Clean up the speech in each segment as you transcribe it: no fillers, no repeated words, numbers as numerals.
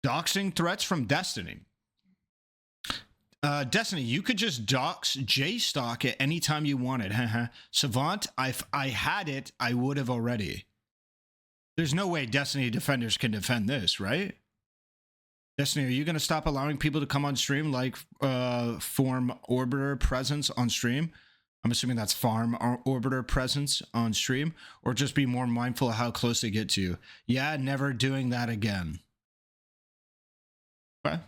Doxing threats from Destiny. Destiny, you could just dox jstlk at any time you wanted. Savant, if I had it, I would have already. There's no way Destiny defenders can defend this, right? Destiny, are you going to stop allowing people to come on stream, like form orbiter presence on stream? I'm assuming that's farm orbiter presence on stream, or just be more mindful of how close they get to you. Yeah, never doing that again. Okay.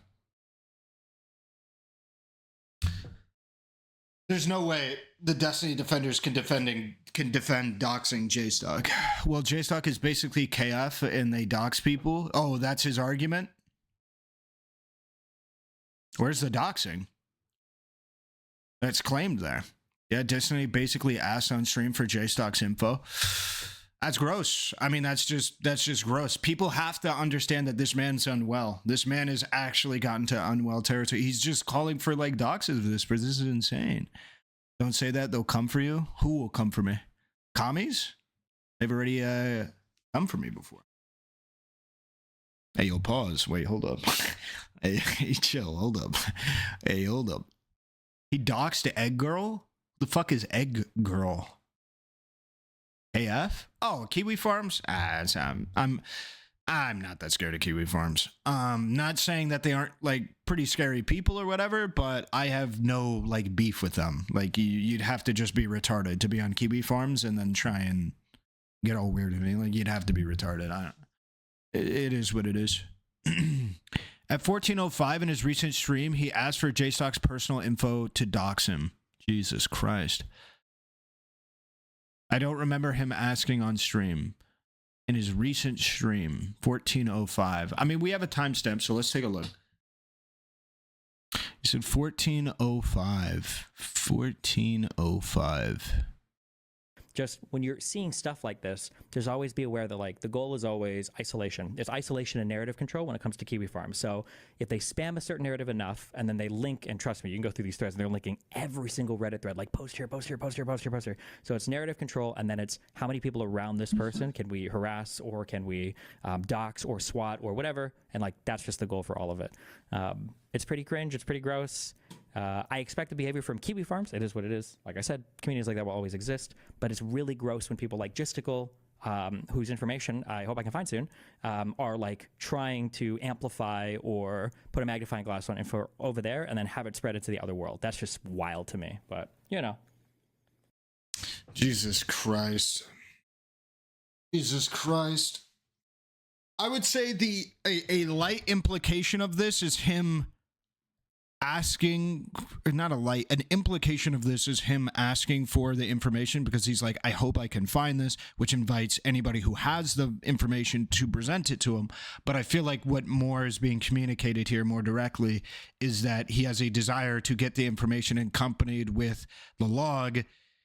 There's no way the Destiny defenders can defend doxing jstlk. Well, jstlk is basically KF and they dox people. Oh, that's his argument? Where's the doxing? That's claimed there. Yeah, Destiny basically asked on stream for jstlk's info. That's gross. I mean, that's just gross. People have to understand that this man's unwell. This man has actually gotten to unwell territory. He's just calling for like doxes of this, but this is insane. Don't say that. They'll come for you. Who will come for me? Commies? They've already come for me before. Hey, yo, pause. Wait, hold up. Hey, chill. Hold up. Hey, hold up. He doxed Egg Girl? The fuck is Egg Girl? AF? Oh, Kiwi Farms? I'm not that scared of Kiwi Farms. Not saying that they aren't like pretty scary people or whatever, but I have no like beef with them. Like you'd have to just be retarded to be on Kiwi Farms and then try and get all weird with me. Like you'd have to be retarded. It is what it is. At 14:05 in his recent stream, he asked for jstlk's personal info to dox him. Jesus Christ. I don't remember him asking on stream. In his recent stream, 14:05. I mean, we have a timestamp, so let's take a look. He said 14:05. 14:05. Just when you're seeing stuff like this, there's always be aware that like the goal is always isolation. It's isolation and narrative control when it comes to Kiwi Farms. So if they spam a certain narrative enough and then they link, and trust me, you can go through these threads and they're linking every single Reddit thread, like post here, post here, post here, post here, post here. So it's narrative control, and then it's how many people around this person can we harass, or can we dox or SWAT or whatever. And like that's just the goal for all of it. It's pretty cringe. It's pretty gross. I expect the behavior from Kiwi Farms. It is what it is. Like I said, communities like that will always exist, but it's really gross when people like jstlk, whose information I hope I can find soon, are like trying to amplify or put a magnifying glass on info over there and then have it spread into the other world. That's just wild to me, but you know. Jesus Christ. Jesus Christ. I would say a light implication of this is him asking, or not a light, an implication of this is him asking for the information because he's like, I hope I can find this, which invites anybody who has the information to present it to him. But I feel like what more is being communicated here more directly is that he has a desire to get the information accompanied with the log.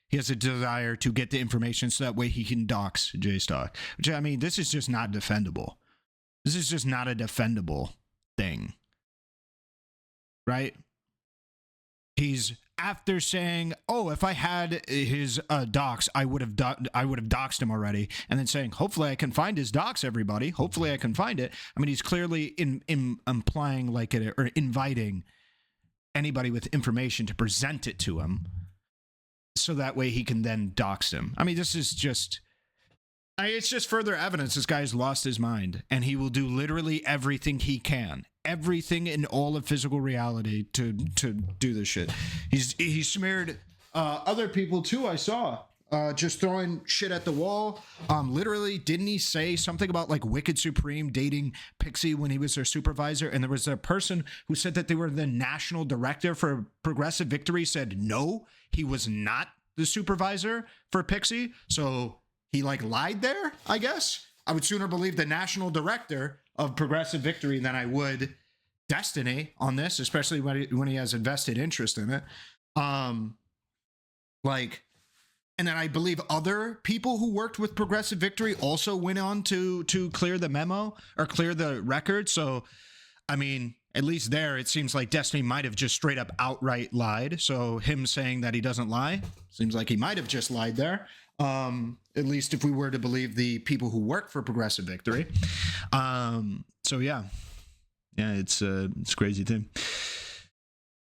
He has a desire to get the information so that way he can dox jstlk, which I mean, this is just not defendable. This is just not a defendable thing. Right? He's after saying, "Oh, if I had his docs, I would have doxed him already," and then saying, "Hopefully, I can find his docs. Everybody, hopefully, I can find it." I mean, he's clearly implying like it, or inviting anybody with information to present it to him, so that way he can then dox him. I mean, this is just. It's just further evidence this guy's lost his mind, and he will do literally everything he can, everything in all of physical reality to do this shit. He's smeared other people too. I saw just throwing shit at the wall. Literally, didn't he say something about like Wicked Supreme dating Pixie when he was their supervisor? And there was a person who said that they were the national director for Progressive Victory said no, he was not the supervisor for Pixie. So he like lied there, I guess. I would sooner believe the national director of Progressive Victory than I would Destiny on this, especially when he has a vested interest in it. And then I believe other people who worked with Progressive Victory also went on to clear the memo or clear the record. So, I mean, at least there, it seems like Destiny might have just straight up outright lied. So him saying that he doesn't lie, seems like he might have just lied there. At least if we were to believe the people who work for Progressive Victory. So yeah. Yeah, it's crazy thing.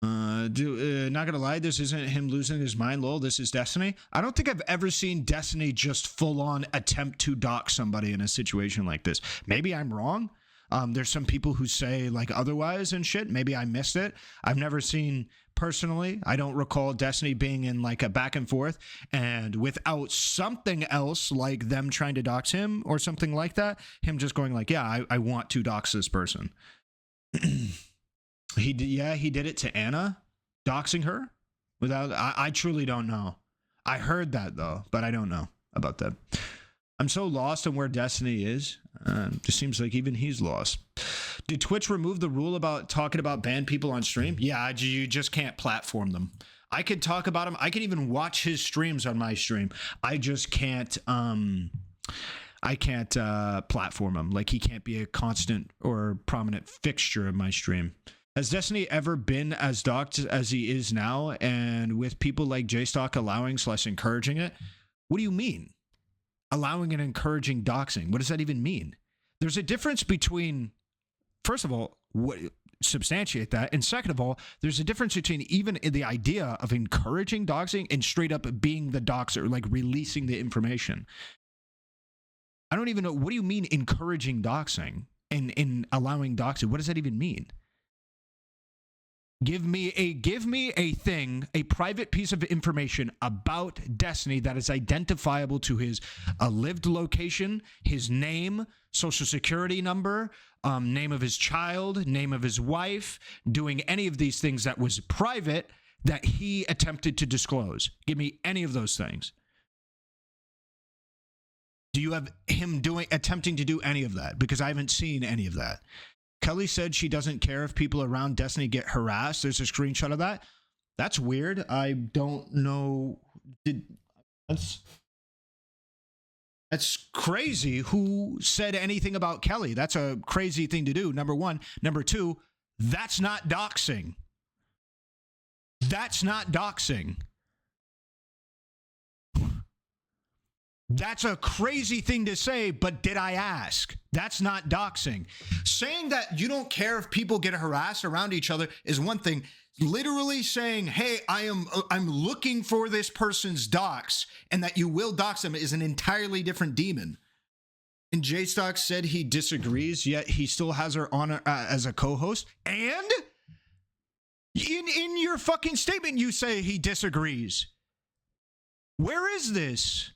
Not gonna lie, this isn't him losing his mind, lol. This is Destiny. I don't think I've ever seen Destiny just full on attempt to dox somebody in a situation like this. Maybe I'm wrong. There's some people who say like otherwise and shit. Maybe I missed it. I've never seen personally. I don't recall Destiny being in like a back and forth and without something else like them trying to dox him or something like that. Him just going like, yeah, I want to dox this person. He did it to Anna, doxing her without. I truly don't know. I heard that though, but I don't know about that. I'm so lost on where Destiny is. It seems like even he's lost. Did Twitch remove the rule about talking about banned people on stream? Yeah, you just can't platform them. I could talk about him. I can even watch his streams on my stream. I just can't. I can't platform him. Like he can't be a constant or prominent fixture of my stream. Has Destiny ever been as docked as he is now, and with people like jstlk allowing / encouraging it? What do you mean? Allowing and encouraging doxing. What does that even mean? There's a difference between, first of all, what substantiate that, and second of all, there's a difference between even the idea of encouraging doxing and straight up being the doxer, like releasing the information. I don't even know. What do you mean encouraging doxing and allowing doxing? What does that even mean? Give me a thing, a private piece of information about Destiny that is identifiable to his lived location, his name, social security number, name of his child, name of his wife, doing any of these things that was private that he attempted to disclose. Give me any of those things. Do you have him attempting to do any of that? Because I haven't seen any of that. Kelly said she doesn't care if people around Destiny get harassed. There's a screenshot of that. That's weird. I don't know. That's crazy. Who said anything about Kelly? That's a crazy thing to do, number one. Number two, that's not doxing. That's not doxing. That's a crazy thing to say, but did I ask? That's not doxing. Saying that you don't care if people get harassed around each other is one thing. Literally saying, hey, I'm looking for this person's dox and that you will dox them is an entirely different demon. And jstlk said he disagrees, yet he still has her on as a co-host. And in your fucking statement, you say he disagrees. Where is this?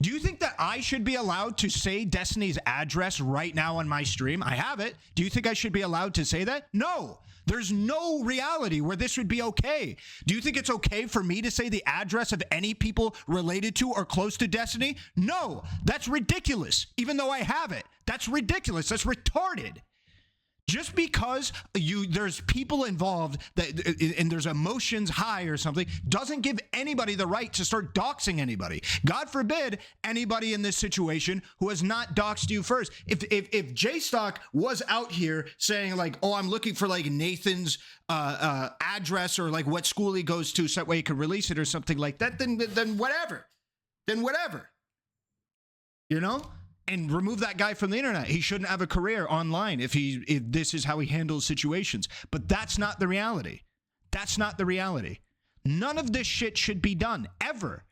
Do you think that I should be allowed to say Destiny's address right now on my stream? I have it. Do you think I should be allowed to say that? No. There's no reality where this would be okay. Do you think it's okay for me to say the address of any people related to or close to Destiny? No. That's ridiculous. Even though I have it. That's ridiculous. That's retarded. Just because there's people involved and there's emotions high or something doesn't give anybody the right to start doxing anybody. God forbid anybody in this situation who has not doxed you first. If jstlk was out here saying like, oh, I'm looking for like Nathan's address or like what school he goes to so that way he can release it or something like that, then whatever. Then whatever. You know? And remove that guy from the internet. He shouldn't have a career online if this is how he handles situations. But that's not the reality. That's not the reality. None of this shit should be done ever.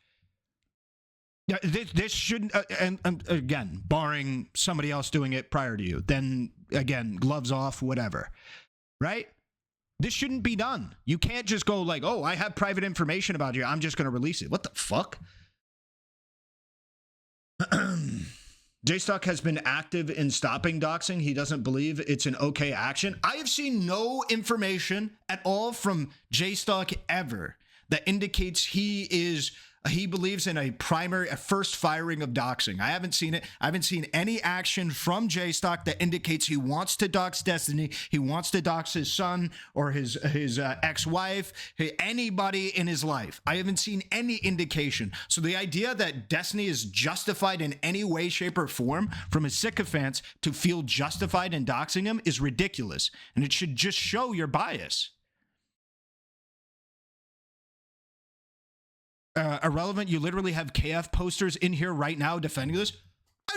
This shouldn't. And again, barring somebody else doing it prior to you, then again, gloves off, whatever. Right? This shouldn't be done. You can't just go like, oh, I have private information about you. I'm just going to release it. What the fuck? jstlk has been active in stopping doxing. He doesn't believe it's an okay action. I have seen no information at all from jstlk ever that indicates he believes in a first firing of doxing. I haven't seen it. I haven't seen any action from jstlk that indicates he wants to dox Destiny. He wants to dox his son or his ex-wife, anybody in his life. I haven't seen any indication. So the idea that Destiny is justified in any way, shape, or form from his sycophants to feel justified in doxing him is ridiculous. And it should just show your bias. AhRelevant, you literally have KF posters in here right now defending this.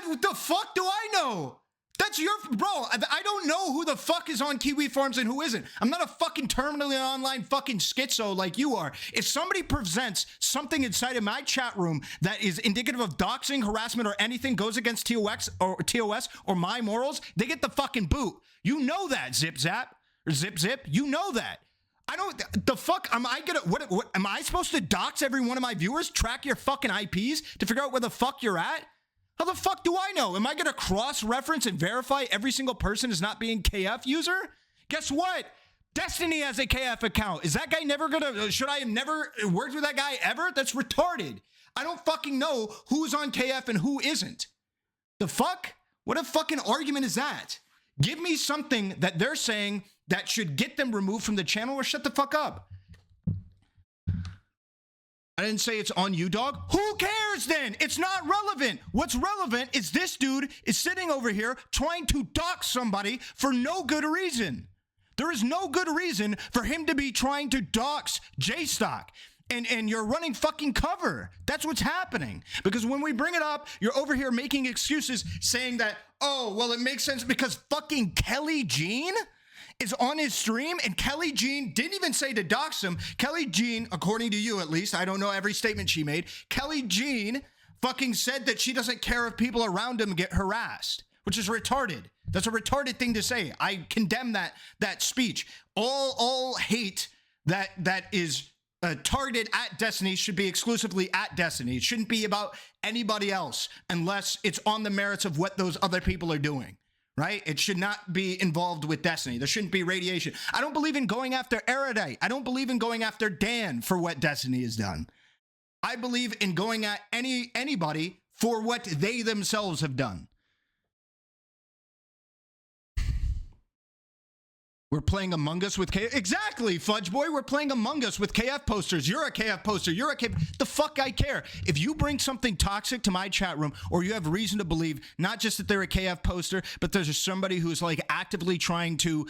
What the fuck do I know? That's your, bro. I don't know who the fuck is on Kiwi Farms and who isn't. I'm not a fucking terminally online fucking schizo like you are. If somebody presents something inside of my chat room that is indicative of doxing, harassment, or anything goes against TOS or my morals, they get the fucking boot. You know that, Zip Zap or Zip Zip. You know that. I don't. The fuck am I gonna? What am I supposed to dox every one of my viewers? Track your fucking IPs to figure out where the fuck you're at? How the fuck do I know? Am I gonna cross-reference and verify every single person is not being KF user? Guess what? Destiny has a KF account. Is that guy never gonna? Should I have never worked with that guy ever? That's retarded. I don't fucking know who's on KF and who isn't. The fuck? What a fucking argument is that? Give me something that they're saying that should get them removed from the channel, or shut the fuck up. I didn't say it's on you, dog. Who cares then? It's not relevant. What's relevant is this dude is sitting over here trying to dox somebody for no good reason. There is no good reason for him to be trying to dox jstlk. And you're running fucking cover. That's what's happening. Because when we bring it up, you're over here making excuses saying that, oh, well, it makes sense because fucking Kelly Jean is on his stream, and Kelly Jean didn't even say to dox him. Kelly Jean, according to you at least, I don't know every statement she made, Kelly Jean fucking said that she doesn't care if people around him get harassed, which is retarded. That's a retarded thing to say. I condemn that speech. All hate that is targeted at Destiny should be exclusively at Destiny. It shouldn't be about anybody else unless it's on the merits of what those other people are doing. Right? It should not be involved with Destiny. There shouldn't be radiation. I don't believe in going after Erudite. I don't believe in going after Dan for what Destiny has done. I believe in going at anybody for what they themselves have done. We're playing Among Us with KF. Exactly, Fudge Boy. We're playing Among Us with KF posters. You're a KF poster. You're a KF. The fuck I care. If you bring something toxic to my chat room, or you have reason to believe not just that they're a KF poster, but there's somebody who's like actively trying to,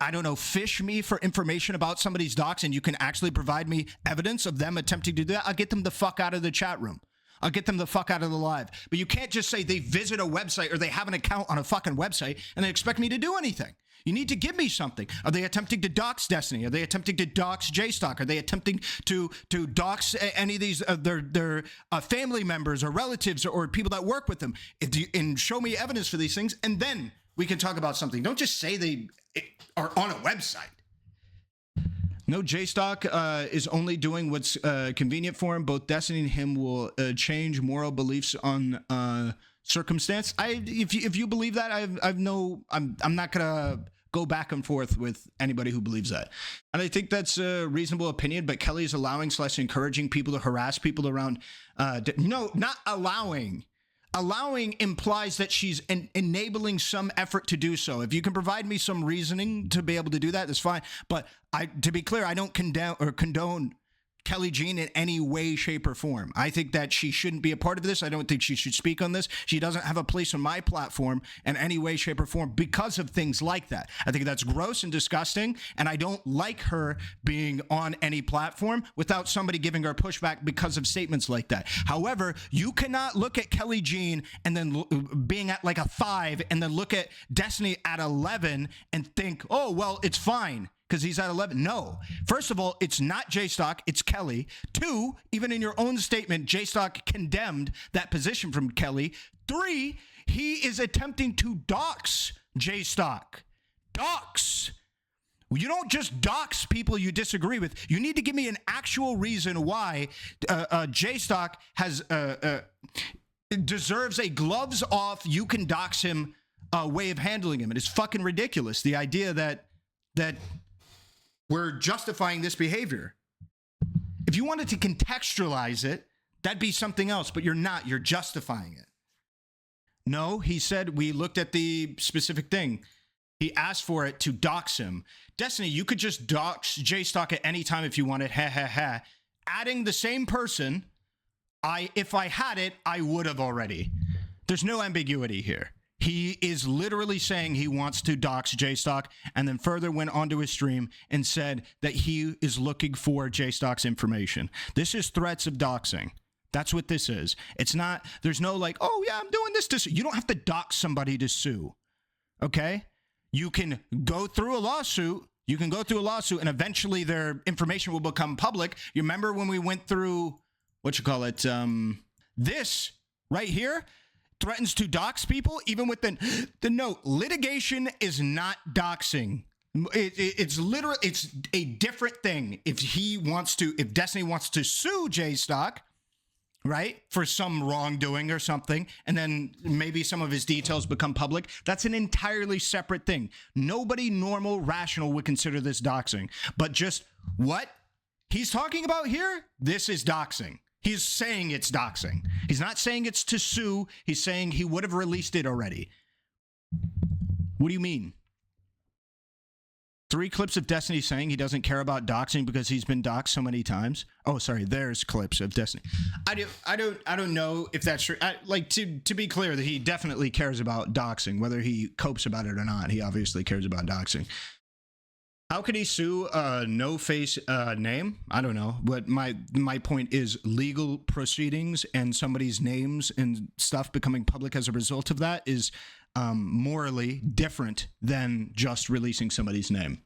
I don't know, fish me for information about somebody's docs, and you can actually provide me evidence of them attempting to do that, I'll get them the fuck out of the chat room. I'll get them the fuck out of the live. But you can't just say they visit a website or they have an account on a fucking website and they expect me to do anything. You need to give me something. Are they attempting to dox Destiny? Are they attempting to dox jstlk? Are they attempting to dox any of these their family members or relatives or people that work with them? And show me evidence for these things, and then we can talk about something. Don't just say they are on a website. No, jstlk is only doing what's convenient for him. Both Destiny and him will change moral beliefs on circumstance. If you believe that, I'm not gonna go back and forth with anybody who believes that. And I think that's a reasonable opinion, but Kelly is allowing / encouraging people to harass people around. No, not allowing. Allowing implies that she's enabling some effort to do so. If you can provide me some reasoning to be able to do that, that's fine. But to be clear, I don't condone Kelly Jean in any way, shape, or form. I think that she shouldn't be a part of this. I don't think she should speak on this. She doesn't have a place on my platform in any way, shape, or form because of things like that. I think that's gross and disgusting, and I don't like her being on any platform without somebody giving her pushback because of statements like that. However, you cannot look at Kelly Jean and then being at like a 5 and then look at Destiny at 11 and think, oh, well, it's fine because he's at 11. No. First of all, it's not jstlk, it's Kelly. 2, even in your own statement, jstlk condemned that position from Kelly. 3, he is attempting to dox jstlk. Dox. You don't just dox people you disagree with. You need to give me an actual reason why jstlk has deserves a gloves off, you can dox him way of handling him. It is fucking ridiculous. The idea that we're justifying this behavior. If you wanted to contextualize it, that'd be something else, but you're not. You're justifying it. No, he said we looked at the specific thing. He asked for it to dox him. Destiny, you could just dox jstlk at any time if you wanted. Ha ha ha. Adding the same person, if I had it, I would have already. There's no ambiguity here. He is literally saying he wants to dox jstlk, and then further went onto his stream and said that he is looking for jstlk's information. This is threats of doxing. That's what this is. It's not, there's no like, oh yeah, I'm doing this to sue. You don't have to dox somebody to sue. Okay? You can go through a lawsuit. You can go through a lawsuit, and eventually their information will become public. You remember when we went through, this right here threatens to dox people, even with the note. Litigation is not doxing. It's literally, it's a different thing. If Destiny wants to sue jstlk, right, for some wrongdoing or something, and then maybe some of his details become public, that's an entirely separate thing. Nobody normal, rational would consider this doxing. But just what he's talking about here, this is doxing. He's saying it's doxing. He's not saying it's to sue. He's saying he would have released it already. What do you mean? 3 clips of Destiny saying he doesn't care about doxing because he's been doxed so many times. Oh, sorry. There's clips of Destiny. I don't know if that's true. To be clear, that he definitely cares about doxing, whether he copes about it or not. He obviously cares about doxing. How could he sue a no-face name? I don't know. But my point is legal proceedings and somebody's names and stuff becoming public as a result of that is morally different than just releasing somebody's name.